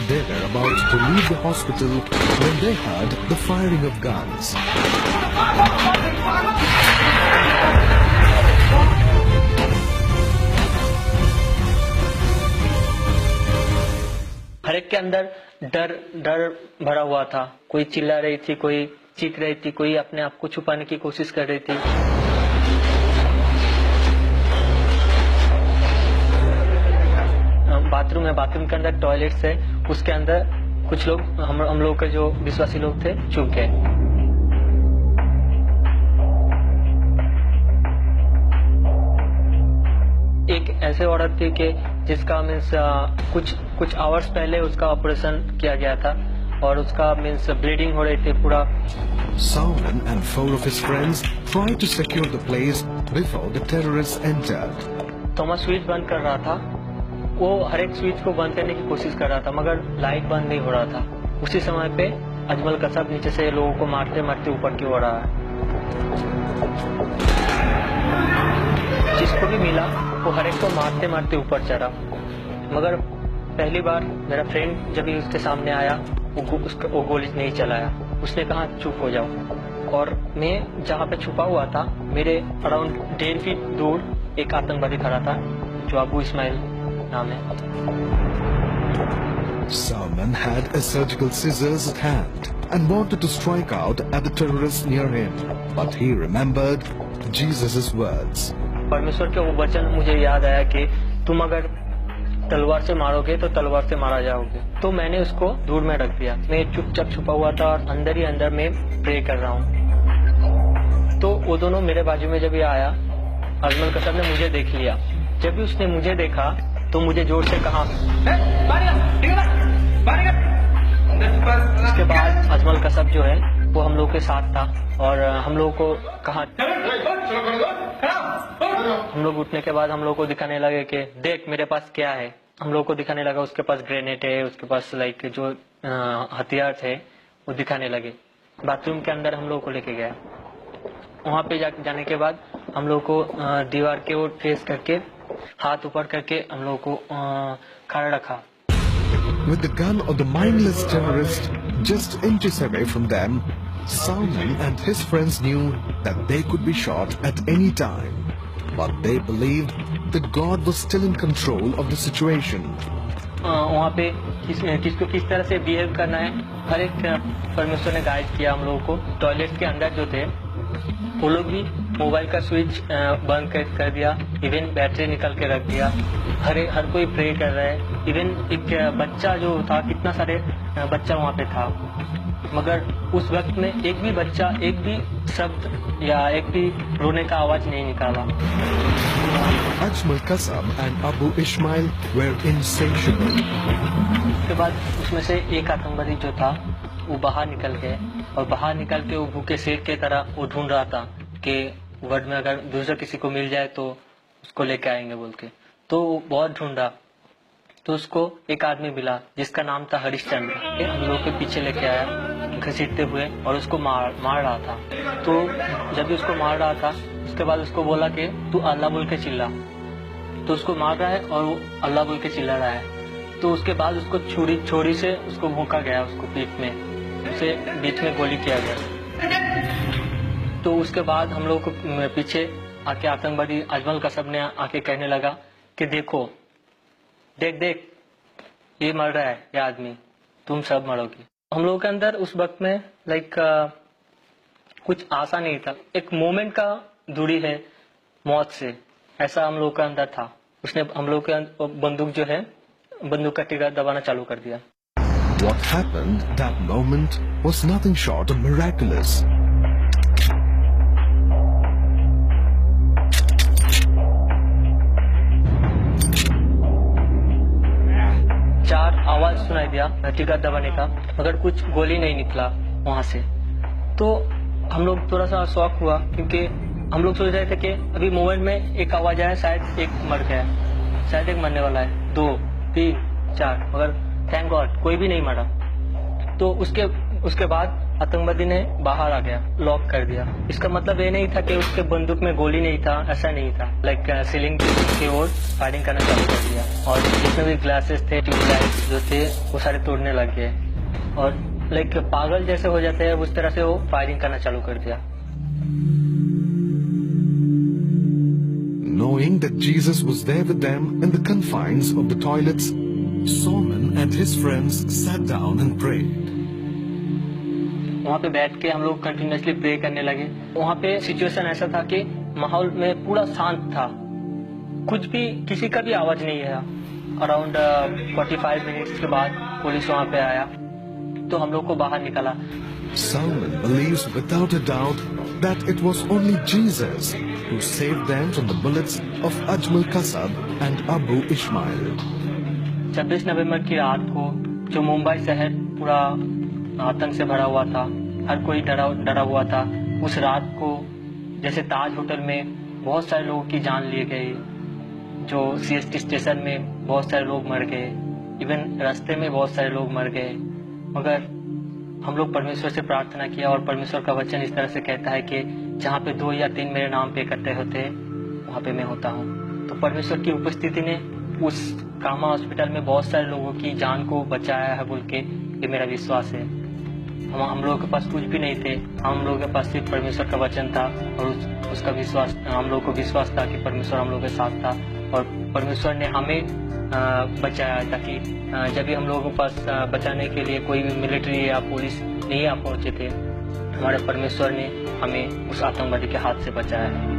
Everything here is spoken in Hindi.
They were about to leave the hospital when they heard the firing of guns. हर एक के अंदर डर भरा हुआ था। कोई चिल्ला रही थी, कोई चीख रही थी, कोई अपने आप को छुपाने की कोशिश कर रही थी। बाथरूम है, बाथरूम के अंदर टॉयलेट्स है, उसके अंदर कुछ लोग हम लोग के जो विश्वासी लोग थे छुप गए। एक ऐसे औरत थी कि जिसका मीन्स कुछ आवर्स पहले उसका ऑपरेशन किया गया था और उसका मीन्स ब्लीडिंग हो रही थी पूरा। Salman and 4 of his friends tried to secure the place before the terrorists entered. Thomas switch बंद कर रहा था, वो हर एक स्विच को बंद करने की कोशिश कर रहा था मगर लाइट बंद नहीं हो रहा था। उसी समय पे अजमल कसब नीचे से लोगों को मारते मारते ऊपर की ओर आ रहा है। जिसको भी मिला वो हर एक को मारते मारते ऊपर चढ़ा, मगर पहली बार मेरा फ्रेंड जब भी उसके सामने आया वो गोली नहीं चलाया। उसने कहा चुप हो जाओ, और मैं जहाँ पे छुपा हुआ था मेरे अराउंड 1.5 फीट दूर एक आतंकवादी खड़ा था जो अबू इस्माइल नाम है। Salman had a surgical scissors at hand and wanted to strike out at the terrorists near him, but he remembered Jesus' words. परमेश्वर के वो वचन मुझे याद आया कि तुम अगर तलवार से मारोगे तो तलवार से मारा जाओगे। तो मैंने उसको दूर में रख दिया। मैं चुपचाप छुपा हुआ था और अंदर ही अंदर मैं प्रे कर रहा हूँ। तो वो दोनों मेरे बाजू में जब ये आया, अजमल कसब ने मुझे देख लिया। जब भी उसने मुझे देखा तो मुझे जोर से कहा। उसके बाद अजमल कसब जो है वो हम लोग के साथ था और हम लोग को कहा। हम लोग उठने के बाद हम लोग को दिखाने लगे कि देख मेरे पास क्या है। हम लोग को दिखाने लगा उसके पास ग्रेनेड है, उसके पास लाइक जो हथियार थे वो दिखाने लगे। बाथरूम के अंदर हम लोग को लेके गया। वहाँ पे जाने के बाद हम लोग को दीवार के ओर फेस करके हाथ ऊपर करके हम लोग को खड़ा रखा। With the gun of the mindless terrorist just inches away from them, Salman and his friends knew that they could be shot at any time, but they believed that God was still in control of the situation. वहाँ पे किसको किस तरह से बिहेव करना है हर एक परमेश्वर ने गाइड किया हम लोगों को। टॉयलेट के अंदर जो थे वो लोग भी मोबाइल का स्विच बंद कर दिया, इवन बैटरी निकाल के रख दिया। हर कोई प्रे कर रहा है। इवन एक बच्चा जो था, कितना सारे बच्चा वहाँ पे था, मगर उस वक्त में एक भी बच्चा एक भी शब्द या एक भी रोने का आवाज नहीं निकाला। Ajmal Kasab and Abu Ismail were insatiable. उसके बाद उसमें से एक आतंकवादी जो था वो बाहर निकल गए और बाहर निकल के वो भूखे शेर के तरह वो ढूंढ रहा था कि वर्ल्ड में अगर दूसरा किसी को मिल जाए तो उसको लेके आएंगे बोल के। तो वो बहुत ढूंढा तो उसको एक आदमी मिला जिसका नाम था हरिश्चंद्र। हम लोग के पीछे लेके आया घसीटते हुए और उसको मार रहा था। तो जब भी उसको मार रहा था उसके बाद उसको बोला कि तू अल्लाह बोल के चिल्ला। तो उसको मार रहा है और वो अल्लाह बोल के चिल्ला रहा है। तो उसके बाद उसको छुरी से उसको भोंका गया, उसको पीठ में, उसे बीच में गोली किया गया। तो उसके बाद हम लोग को पीछे आके आतंकवादी अजमल कसब ने आके कहने लगा कि देखो देख ये मर रहा है, ये आदमी, तुम सब मरोगे। हम लोग के अंदर उस वक्त में लाइक कुछ आशा नहीं था। एक मोमेंट का दूरी है मौत से, ऐसा हम लोग के अंदर था। उसने हम लोग के बंदूक जो है बंदूक का टिका दबाना चालू कर दिया। What happened that moment was nothing short of miraculous. चार आवाज सुनाई दिया टिका दबाने का, मगर कुछ गोली नहीं निकला वहां से। तो हम लोग थोड़ा सा शॉक हुआ क्योंकि हम लोग सोच रहे थे कि अभी मोमेंट में एक आवाज आया, शायद एक मर गया, शायद एक मरने वाला है, 2, 3, 4, मगर थैंक गॉड कोई भी नहीं मरा। तो उसके उसके बाद आतंकवादी ने बाहर आ गया, लॉक कर दिया। इसका मतलब ये नहीं था कि उसके बंदूक में गोली नहीं था, ऐसा नहीं था। लाइक सीलिंग की ओर फायरिंग करना चालू कर दिया और जितने भी ग्लासेस थे, ट्यूबलाइट जो थे, वो सारे तोड़ने लग गए और लाइक पागल जैसे हो जाते हैं उस तरह से वो फायरिंग करना चालू कर दिया। Knowing that Jesus was there with them in the confines of the toilets, Solomon and his friends sat down and prayed. वहाँ पे बैठ के हम लोग कंटिन्यूसली प्रे करने लगे। वहाँ पे सिचुएशन ऐसा था कि माहौल में पूरा शांत था, कुछ भी किसी का भी आवाज नहीं है। अराउंड 45 मिनट्स के बाद पुलिस वहाँ पे आया तो हम लोग को बाहर निकाला। Solomon believes without a doubt that it was only Jesus who saved them from the bullets of Ajmal Kasab and Abu Ishmael. 26 नवंबर की रात को जो मुंबई शहर पूरा आतंक से भरा हुआ था, हर कोई डरा हुआ था, उस रात को जैसे ताज होटल में बहुत सारे लोगों की जान लिए गई, जो CST स्टेशन में बहुत सारे लोग मर गए, इवन रास्ते में बहुत सारे लोग मर गए। मगर हम लोग परमेश्वर से प्रार्थना किया और परमेश्वर का वचन इस तरह से कहता है कि जहाँ पे 2 या 3 मेरे नाम पे इकट्ठे होते वहाँ पे मैं होता हूँ। तो परमेश्वर की उपस्थिति ने उस कामा हॉस्पिटल में बहुत सारे लोगों की जान को बचाया है बोल के ये मेरा विश्वास है। हम लोगों के पास कुछ भी नहीं थे, हम लोगों के पास सिर्फ परमेश्वर का वचन था और उसका विश्वास, हम लोगों को विश्वास था कि परमेश्वर हम लोगों के साथ था और परमेश्वर ने हमें बचाया, ताकि जब भी हम लोगों के पास बचाने के लिए कोई भी मिलिट्री या पुलिस नहीं आ पहुंचे थे, हमारे परमेश्वर ने हमें उस आतंकवादी के हाथ से बचाया है।